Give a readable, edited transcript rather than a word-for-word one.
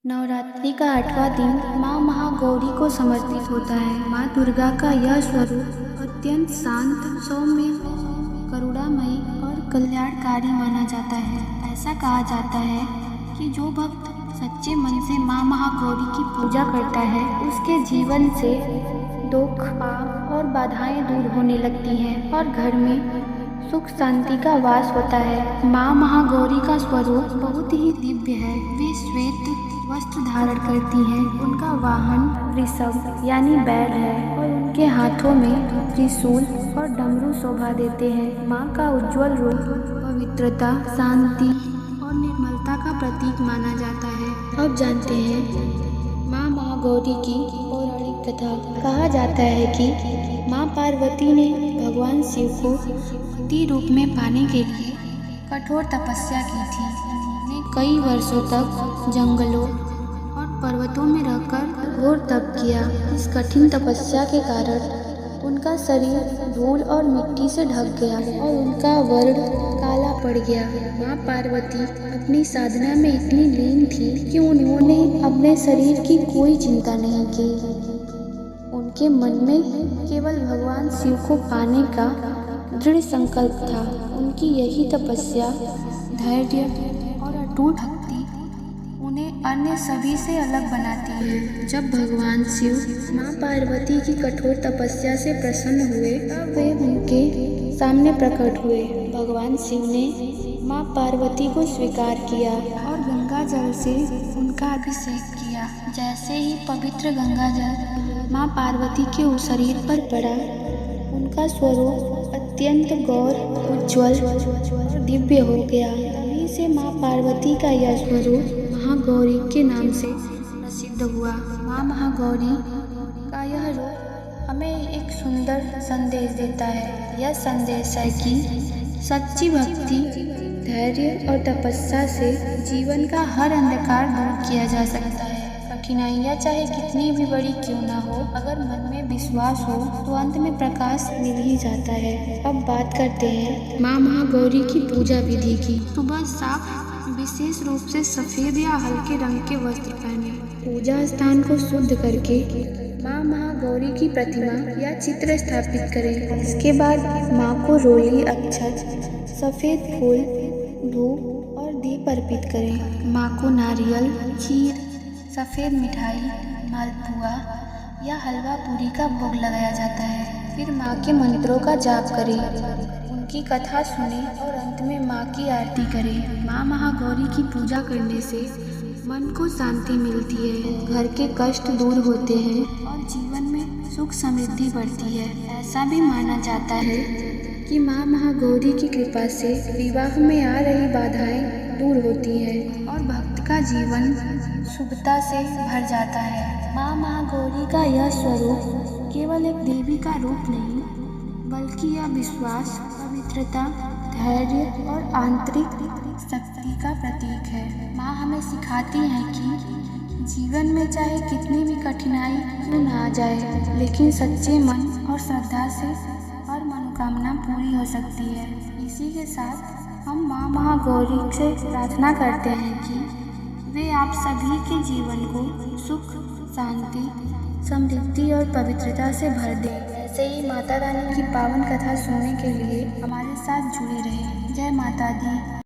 नवरात्रि का 8वां दिन माँ महागौरी को समर्पित होता है। माँ दुर्गा का यह स्वरूप अत्यंत शांत, सौम्य, करुणामयी और कल्याणकारी माना जाता है। ऐसा कहा जाता है कि जो भक्त सच्चे मन से माँ महागौरी की पूजा करता है, उसके जीवन से दुख, पाप और बाधाएं दूर होने लगती हैं और घर में सुख शांति का वास होता है। माँ महागौरी का स्वरूप बहुत ही दिव्य है। वे श्वेत वस्त्र धारण करती हैं। उनका वाहन वृषभ यानी बैल है और उनके हाथों में त्रिशूल और डमरू शोभा देते हैं। माँ का उज्जवल रूप पवित्रता, शांति और निर्मलता का प्रतीक माना जाता है। अब जानते हैं माँ महागौरी की पौराणिक कथा। कहा जाता है कि माँ पार्वती ने भगवान शिव को पति रूप में पाने के लिए कठोर तपस्या की थी। उन्होंने कई वर्षों तक जंगलों और पर्वतों में रहकर घोर तप किया। इस कठिन तपस्या के कारण उनका शरीर धूल और मिट्टी से ढक गया और उनका वर्ण काला पड़ गया। माँ पार्वती अपनी साधना में इतनी लीन थी कि उन्होंने अपने शरीर की कोई चिंता नहीं की। उनके मन में केवल भगवान शिव को पाने का दृढ़ संकल्प था। उनकी यही तपस्या, धैर्य और अटूट भक्ति उन्हें अन्य सभी से अलग बनाती है। जब भगवान शिव माँ पार्वती की कठोर तपस्या से प्रसन्न हुए, तब वे उनके सामने प्रकट हुए। भगवान शिव ने माँ पार्वती को स्वीकार किया और गंगा जल से उनका अभिषेक किया। जैसे ही पवित्र गंगा जल माँ पार्वती के उस शरीर पर पड़ा, उनका स्वरूप अत्यंत गौर, उज्ज्वल और दिव्य हो गया। तभी से माँ पार्वती का यह स्वरूप महागौरी के नाम से प्रसिद्ध हुआ। माँ महागौरी का यह रूप हमें एक सुंदर संदेश देता है। यह संदेश है कि सच्ची भक्ति, धैर्य और तपस्या से जीवन का हर अंधकार दूर किया जा सकता है। कठिनाइयाँ चाहे कितनी भी बड़ी क्यों ना हो, अगर मन में विश्वास हो तो अंत में प्रकाश मिल ही जाता है। अब बात करते हैं माँ महागौरी की पूजा विधि की। सुबह साफ विशेष रूप से सफ़ेद या हल्के रंग के वस्त्र पहने। पूजा स्थान को शुद्ध करके माँ महागौरी की प्रतिमा या चित्र स्थापित करें। इसके बाद माँ को रोली, अक्षत, सफ़ेद फूल, धूप और दीप अर्पित करें। माँ को नारियल, खीर, सफ़ेद मिठाई, मालपुआ या हलवा पूरी का भोग लगाया जाता है। फिर माँ के मंत्रों का जाप करें, उनकी कथा सुने और अंत में माँ की आरती करें। माँ महागौरी की पूजा करने से मन को शांति मिलती है, घर के कष्ट दूर होते हैं और जीवन में सुख समृद्धि बढ़ती है। ऐसा भी माना जाता है कि माँ महागौरी की कृपा से विवाह में आ रही बाधाएं दूर होती हैं और भक्त का जीवन शुभता से भर जाता है। माँ महागौरी का यह स्वरूप केवल एक देवी का रूप नहीं, बल्कि यह विश्वास, पवित्रता, धैर्य और आंतरिक शक्ति का प्रतीक है। माँ हमें सिखाती है कि जीवन में चाहे कितनी भी कठिनाई क्यों ना आ जाए, लेकिन सच्चे मन और श्रद्धा से हर मनोकामना पूरी हो सकती है। इसी के साथ हम माँ महागौरी से प्रार्थना करते हैं कि वे आप सभी के जीवन को सुख, शांति, समृद्धि और पवित्रता से भर दें। ऐसे ही माता रानी की पावन कथा सुनने के लिए हमारे साथ जुड़े रहें। जय माता दी।